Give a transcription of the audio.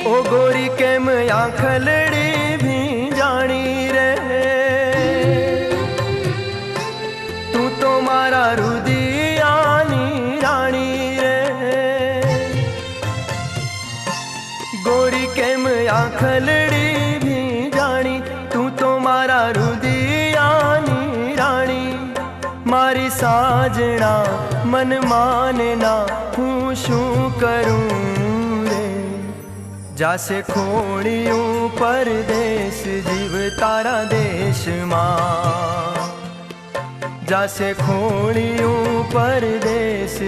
ओ गोरी केम आंखलड़ी भी जानी रे, तू तो मारा रुदियानी रानी रे। गोरी केम आंखलड़ी भी जानी, तू तो मारा रुदियानी रानी। मारी साजना मन मानना हूँ शू करूँ रे। जासे खोड़ियों परदेश जीव तारा देश माँ, जासे खोड़ियों परदेश।